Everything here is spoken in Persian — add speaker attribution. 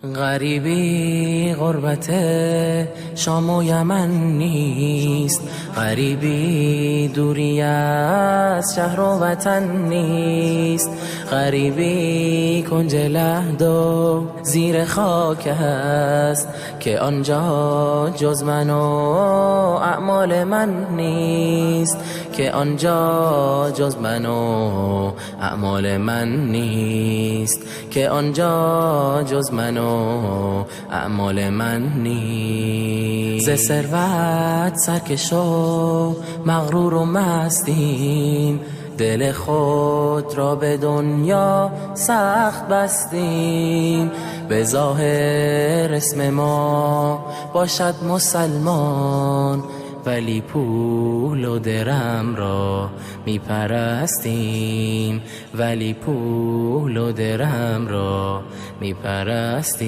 Speaker 1: غریبی غربت شام و یمن نیست، غریبی دوری از شهر و وطن نیست، غریبی کنج لحد و زیر خاک است که آنجا جز من و اعمال من نیست، که آنجا جز من و اعمال من نیست، که آنجا جز من و اعمال من نیست. ز ثروت سرکش و مغرور و مستیم، دل خود را به دنیا سخت بستیم، به ظاهر اسم ما باشد مسلمان، ولی پول و درم را می پرستیم، ولی پول و درم را می پرستیم.